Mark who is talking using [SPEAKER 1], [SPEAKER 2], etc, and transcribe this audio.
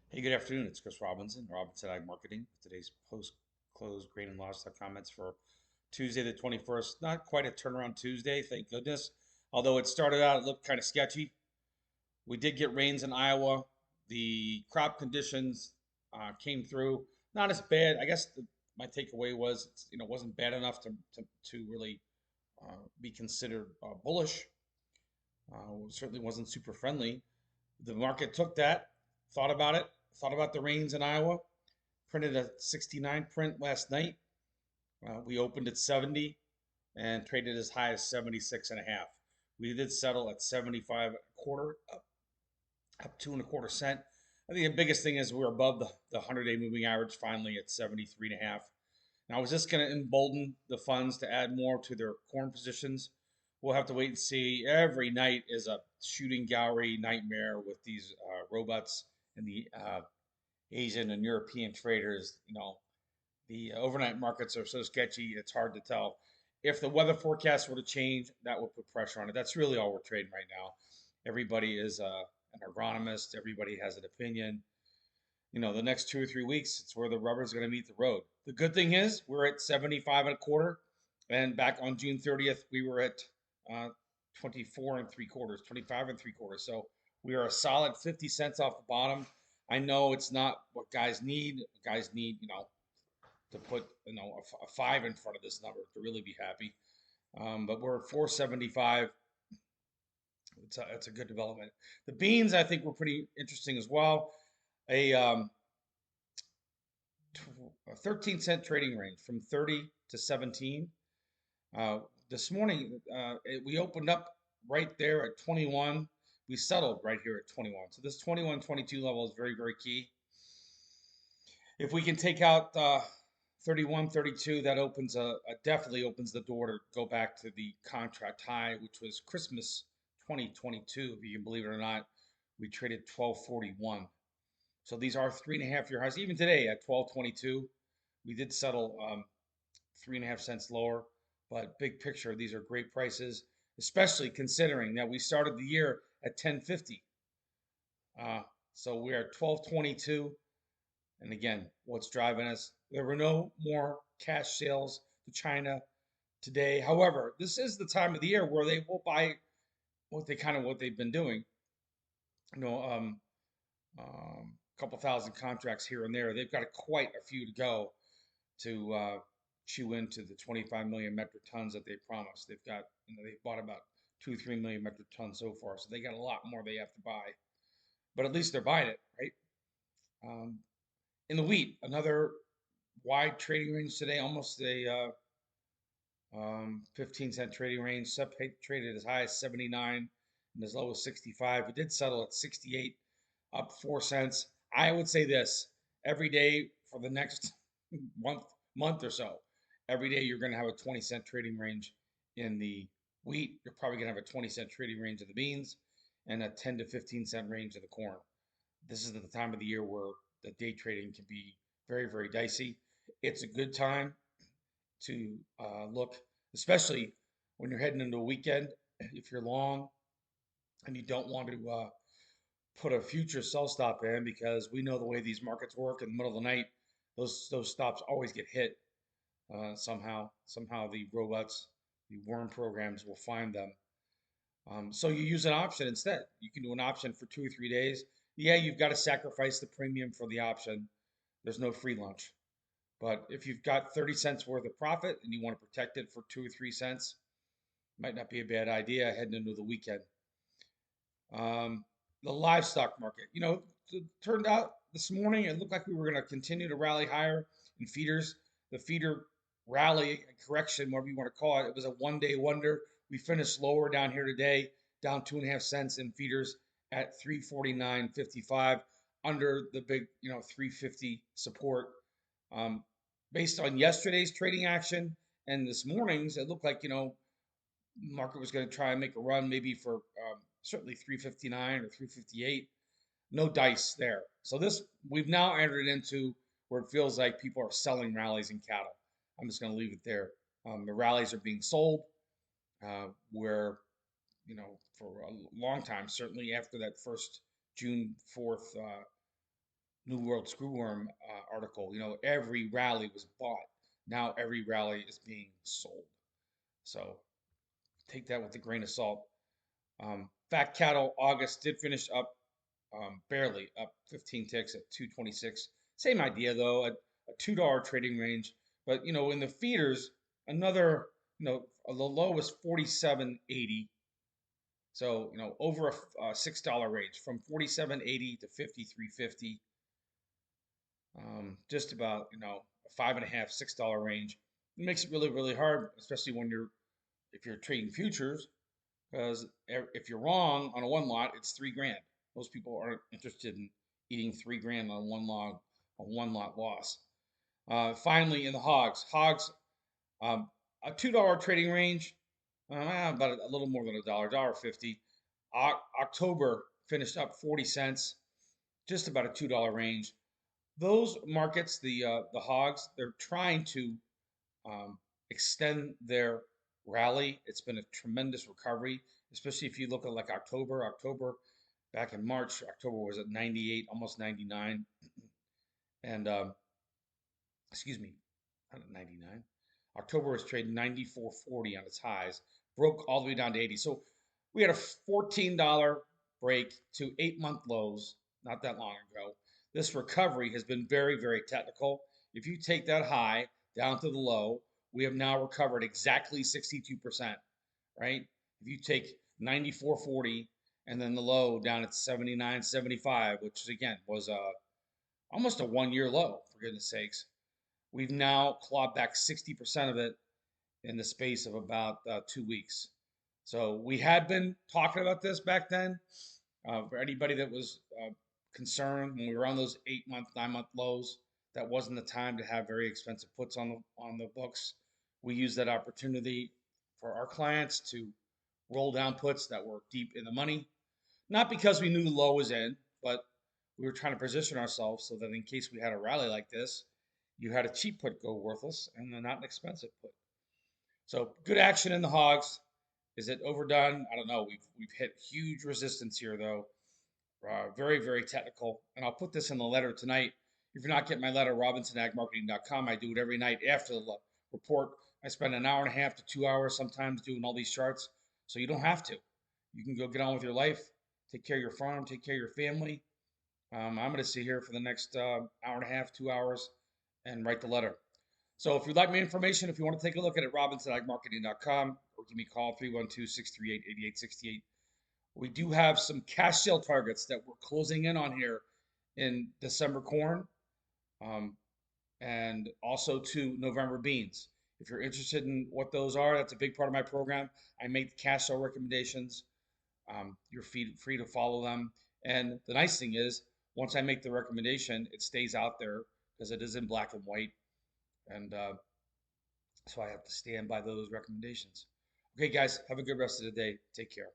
[SPEAKER 1] Hey, good afternoon. It's Chris Robinson, Robinson Ag Marketing. Today's post-close grain and livestock comments for Tuesday the 21st. Not quite a turnaround Tuesday, thank goodness. Although it started out, it looked kind of sketchy. We did get rains in Iowa. The crop conditions came through. Not as bad. I guess my takeaway was, it wasn't bad enough to really be considered bullish. Certainly wasn't super friendly. The market took that, thought about it, thought about the rains in Iowa, printed a 69 print last night. We opened at 70 and traded as high as 76 and a half. We did settle at 75 and a quarter, up 2.25 cents. I think the biggest thing is we're above the 100-day moving average finally at 73 and a half. Now, is this going to embolden the funds to add more to their corn positions? We'll have to wait and see. Every night is a shooting gallery nightmare with these robots and the Asian and European traders. The overnight markets are so sketchy, it's hard to tell. If the weather forecast were to change, that would put pressure on it. That's really all we're trading right now. Everybody is an agronomist, everybody has an opinion. The next 2 or 3 weeks, it's where the rubber's going to meet the road. The good thing is we're at 75 and a quarter, and back on June 30th, we were at 24 and three quarters, 25 and three quarters. So we are a solid 50 cents off the bottom. I know it's not what guys need. Guys need, to put, a five in front of this number to really be happy. But we're at 475. It's a good development. The beans, I think, were pretty interesting as well. A a 13-cent trading range from 30 to 17. This morning, we opened up right there at 21. We settled right here at 21. So this 21, 22 level is very, very key. If we can take out 31, 32, that definitely opens the door to go back to the contract high, which was Christmas 2022. If you can believe it or not, we traded 1241. So these are 3.5 year highs. Even today at 1222, we did settle 3.5 cents lower. But big picture, these are great prices, especially considering that we started the year at 1050. So we're at 1222. And again, what's driving us? There were no more cash sales to China today. However, this is the time of the year where they will buy what they've been doing. You know, um, couple thousand contracts here and there. They've got quite a few to go to chew into the 25 million metric tons that they promised. They've bought about 2 or 3 million metric tons so far, so they got a lot more they have to buy. But at least they're buying it, right? Um, in the wheat, another wide trading range today, almost a 15-cent trading range. Sub traded as high as 79 and as low as 65. We did settle at 68, up 4 cents. I would say this every day for the next month month or so. Every day you're going to have a 20-cent trading range in the wheat. You're probably going to have a 20-cent trading range of the beans and a 10 to 15-cent range of the corn. This is the time of the year where the day trading can be very, very dicey. It's a good time to look, especially when you're heading into a weekend. If you're long and you don't want to put a future sell stop in, because we know the way these markets work in the middle of the night, those stops always get hit somehow. Somehow the robots, the worm programs will find them. So you use an option instead. You can do an option for 2 or 3 days. Yeah, you've got to sacrifice the premium for the option. There's no free lunch. But if you've got 30 cents worth of profit and you want to protect it for 2 or 3 cents, might not be a bad idea heading into the weekend. The livestock market, it turned out this morning it looked like we were going to continue to rally higher in feeders. The feeder rally, correction, whatever you want to call it, it was a 1 day wonder. We finished lower down here today, down 2.5 cents in feeders at 349.55, under the big 350 support. Based on yesterday's trading action and this morning's, it looked like market was going to try and make a run maybe for certainly 359 or 358. No dice there. So this we've now entered into where it feels like people are selling rallies in cattle. I'm just going to leave it there. The rallies are being sold, where for a long time, certainly after that first June 4th New World Screwworm article. You know, every rally was bought. Now every rally is being sold. So take that with a grain of salt. Fat cattle August did finish up barely up 15 ticks at 226. Same idea though, a $2 trading range. But you know, in the feeders, another the low was 47.80. So you know, over a $6 range from 47.80 to 53.50. Just about a five and a half $6 range. It makes it really really hard, especially when if you're trading futures, because if you're wrong on a one lot, it's 3 grand. Most people aren't interested in eating 3 grand on a one lot loss. Finally, in the hogs, a $2 trading range, about a little more than a dollar 50. October finished up 40 cents, just about a $2 range. Those markets, the hogs, they're trying to extend their rally. It's been a tremendous recovery, especially if you look at like October. October back in March, October was at 98, almost 99, and excuse me, not at 99. October was trading 94.40 on its highs, broke all the way down to 80. So we had a $14 break to 8 month lows not that long ago. This recovery has been very, very technical. If you take that high down to the low, we have now recovered exactly 62%, right? If you take 94.40 and then the low down at 79.75, which again was almost a 1 year low, for goodness sakes, we've now clawed back 60% of it in the space of about 2 weeks. So we had been talking about this back then. For anybody that was concerned when we were on those 8 month, 9 month lows, that wasn't the time to have very expensive puts on the books. We used that opportunity for our clients to roll down puts that were deep in the money, not because we knew the low was in, but we were trying to position ourselves so that in case we had a rally like this, you had a cheap put go worthless and not an expensive put. So good action in the hogs. Is it overdone? I don't know. We've hit huge resistance here though. Very very technical. And I'll put this in the letter tonight. If you're not getting my letter, robinsonagmarketing.com. I do it every night after the report. I spend an hour and a half to 2 hours sometimes doing all these charts, so you don't have to. You can go get on with your life, take care of your farm, take care of your family. I'm going to sit here for the next hour and a half, 2 hours, and write the letter. So if you'd like my information, if you want to take a look at it, robinsonagmarketing.com, or give me a call, 312-638-8868. We do have some cash sale targets that we're closing in on here in December corn, um, and also to November beans. If you're interested in what those are, that's a big part of my program. I make the cash sale recommendations. You're free to follow them. And the nice thing is, once I make the recommendation, it stays out there because it is in black and white. And so I have to stand by those recommendations. Okay, guys, have a good rest of the day. Take care.